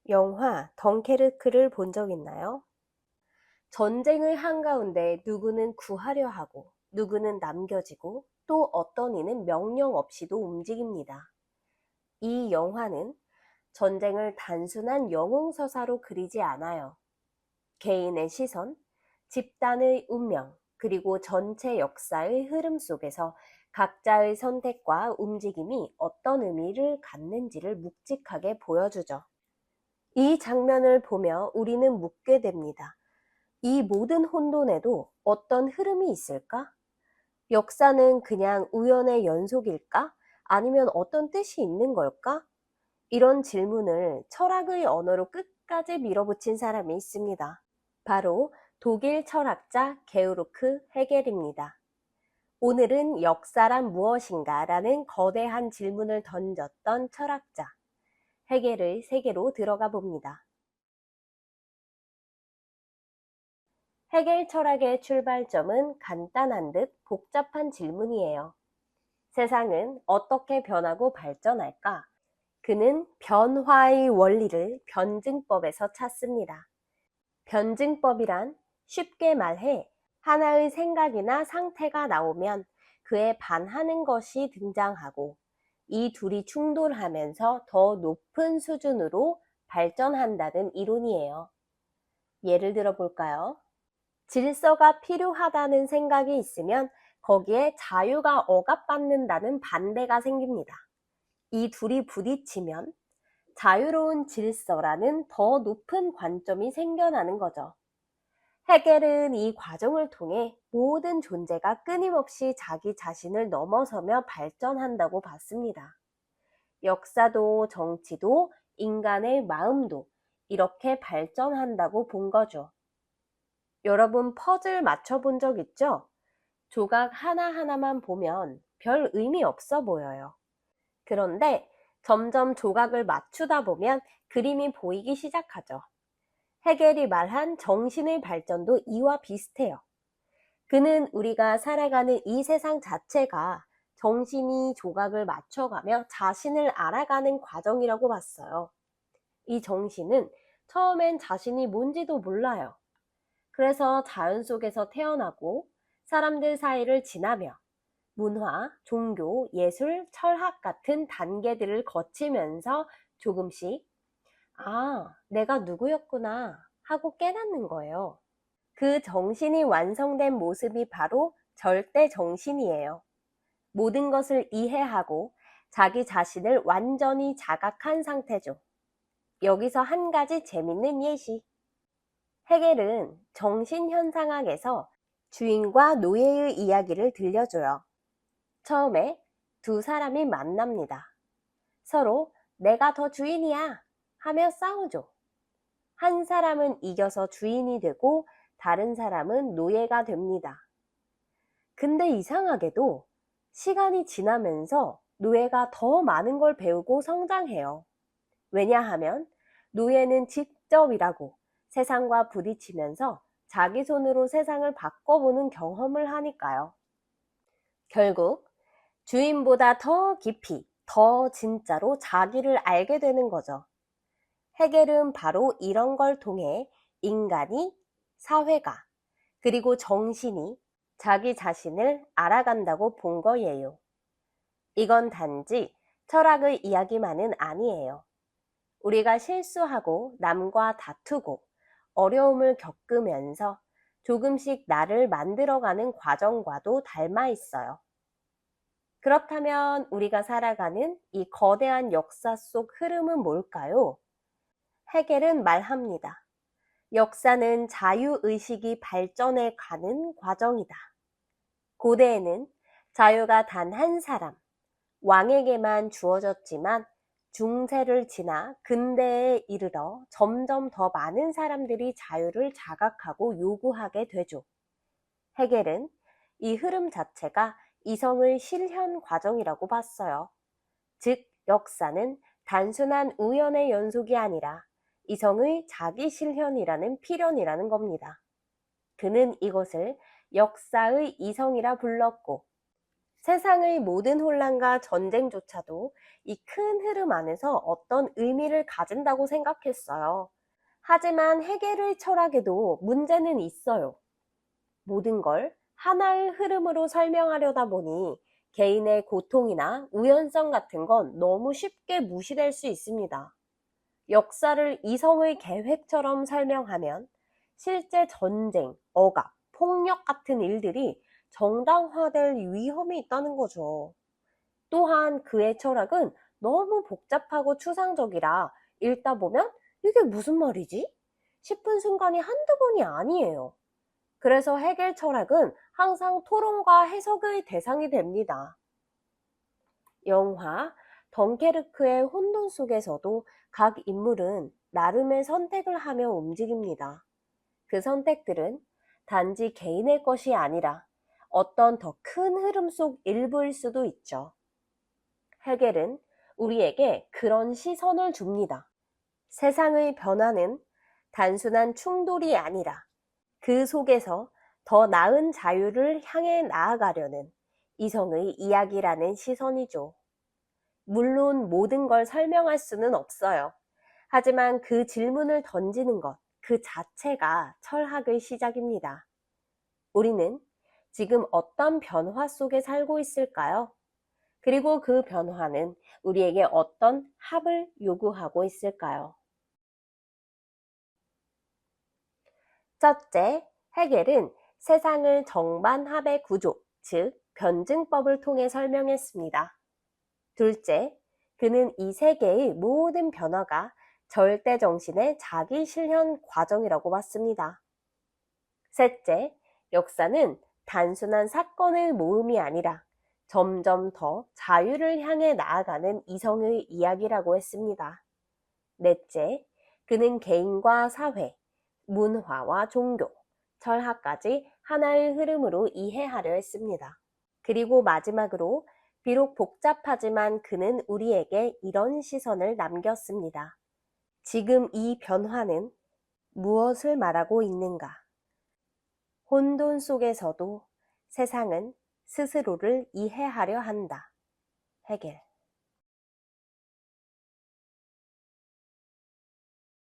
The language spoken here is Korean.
영화 덩케르크를 본 적 있나요? 전쟁의 한가운데 누구는 구하려 하고 누구는 남겨지고 또 어떤 이는 명령 없이도 움직입니다. 이 영화는 전쟁을 단순한 영웅서사로 그리지 않아요. 개인의 시선, 집단의 운명, 그리고 전체 역사의 흐름 속에서 각자의 선택과 움직임이 어떤 의미를 갖는지를 묵직하게 보여주죠. 이 장면을 보며 우리는 묻게 됩니다. 이 모든 혼돈에도 어떤 흐름이 있을까? 역사는 그냥 우연의 연속일까? 아니면 어떤 뜻이 있는 걸까? 이런 질문을 철학의 언어로 끝까지 밀어붙인 사람이 있습니다. 바로 독일 철학자 게오르크 헤겔입니다. 오늘은 역사란 무엇인가 라는 거대한 질문을 던졌던 철학자 헤겔의 세계로 들어가 봅니다. 헤겔 철학의 출발점은 간단한 듯 복잡한 질문이에요. 세상은 어떻게 변하고 발전할까? 그는 변화의 원리를 변증법에서 찾습니다. 변증법이란 쉽게 말해 하나의 생각이나 상태가 나오면 그에 반하는 것이 등장하고 이 둘이 충돌하면서 더 높은 수준으로 발전한다는 이론이에요. 예를 들어 볼까요? 질서가 필요하다는 생각이 있으면 거기에 자유가 억압받는다는 반대가 생깁니다. 이 둘이 부딪히면 자유로운 질서라는 더 높은 관점이 생겨나는 거죠. 헤겔은 이 과정을 통해 모든 존재가 끊임없이 자기 자신을 넘어서며 발전한다고 봤습니다. 역사도 정치도 인간의 마음도 이렇게 발전한다고 본 거죠. 여러분 퍼즐 맞춰본 적 있죠? 조각 하나하나만 보면 별 의미 없어 보여요. 그런데 점점 조각을 맞추다 보면 그림이 보이기 시작하죠. 헤겔이 말한 정신의 발전도 이와 비슷해요. 그는 우리가 살아가는 이 세상 자체가 정신이 조각을 맞춰가며 자신을 알아가는 과정이라고 봤어요. 이 정신은 처음엔 자신이 뭔지도 몰라요. 그래서 자연 속에서 태어나고 사람들 사이를 지나며 문화, 종교, 예술, 철학 같은 단계들을 거치면서 조금씩 내가 누구였구나 하고 깨닫는 거예요. 그 정신이 완성된 모습이 바로 절대 정신이에요. 모든 것을 이해하고 자기 자신을 완전히 자각한 상태죠. 여기서 한 가지 재밌는 예시. 헤겔은 정신현상학에서 주인과 노예의 이야기를 들려줘요. 처음에 두 사람이 만납니다. 서로 내가 더 주인이야 하며 싸우죠. 한 사람은 이겨서 주인이 되고 다른 사람은 노예가 됩니다. 근데 이상하게도 시간이 지나면서 노예가 더 많은 걸 배우고 성장해요. 왜냐하면 노예는 직접 일하고 세상과 부딪히면서 자기 손으로 세상을 바꿔보는 경험을 하니까요. 결국 주인보다 더 깊이, 더 진짜로 자기를 알게 되는 거죠. 헤겔은 바로 이런 걸 통해 인간이, 사회가, 그리고 정신이 자기 자신을 알아간다고 본 거예요. 이건 단지 철학의 이야기만은 아니에요. 우리가 실수하고 남과 다투고 어려움을 겪으면서 조금씩 나를 만들어가는 과정과도 닮아 있어요. 그렇다면 우리가 살아가는 이 거대한 역사 속 흐름은 뭘까요? 헤겔은 말합니다. 역사는 자유의식이 발전해 가는 과정이다. 고대에는 자유가 단 한 사람, 왕에게만 주어졌지만 중세를 지나 근대에 이르러 점점 더 많은 사람들이 자유를 자각하고 요구하게 되죠. 헤겔은 이 흐름 자체가 이성의 실현 과정이라고 봤어요. 즉, 역사는 단순한 우연의 연속이 아니라 이성의 자기 실현이라는 필연이라는 겁니다. 그는 이것을 역사의 이성이라 불렀고 세상의 모든 혼란과 전쟁조차도 이 큰 흐름 안에서 어떤 의미를 가진다고 생각했어요. 하지만 해겔의 철학에도 문제는 있어요. 모든 걸 하나의 흐름으로 설명하려다 보니 개인의 고통이나 우연성 같은 건 너무 쉽게 무시될 수 있습니다. 역사를 이성의 계획처럼 설명하면 실제 전쟁, 억압, 폭력 같은 일들이 정당화될 위험이 있다는 거죠. 또한 그의 철학은 너무 복잡하고 추상적이라 읽다 보면 이게 무슨 말이지? 싶은 순간이 한두 번이 아니에요. 그래서 해겔 철학은 항상 토론과 해석의 대상이 됩니다. 영화 덩케르크의 혼돈 속에서도 각 인물은 나름의 선택을 하며 움직입니다. 그 선택들은 단지 개인의 것이 아니라 어떤 더 큰 흐름 속 일부일 수도 있죠. 해겔은 우리에게 그런 시선을 줍니다. 세상의 변화는 단순한 충돌이 아니라 그 속에서 더 나은 자유를 향해 나아가려는 이성의 이야기라는 시선이죠. 물론 모든 걸 설명할 수는 없어요. 하지만 그 질문을 던지는 것, 그 자체가 철학의 시작입니다. 우리는 지금 어떤 변화 속에 살고 있을까요? 그리고 그 변화는 우리에게 어떤 합을 요구하고 있을까요? 첫째, 해겔은 세상을 정반합의 구조, 즉 변증법을 통해 설명했습니다. 둘째, 그는 이 세계의 모든 변화가 절대 정신의 자기 실현 과정이라고 봤습니다. 셋째, 역사는 단순한 사건의 모음이 아니라 점점 더 자유를 향해 나아가는 이성의 이야기라고 했습니다. 넷째, 그는 개인과 사회, 문화와 종교, 철학까지 하나의 흐름으로 이해하려 했습니다. 그리고 마지막으로 비록 복잡하지만 그는 우리에게 이런 시선을 남겼습니다. 지금 이 변화는 무엇을 말하고 있는가? 혼돈 속에서도 세상은 스스로를 이해하려 한다. 해겔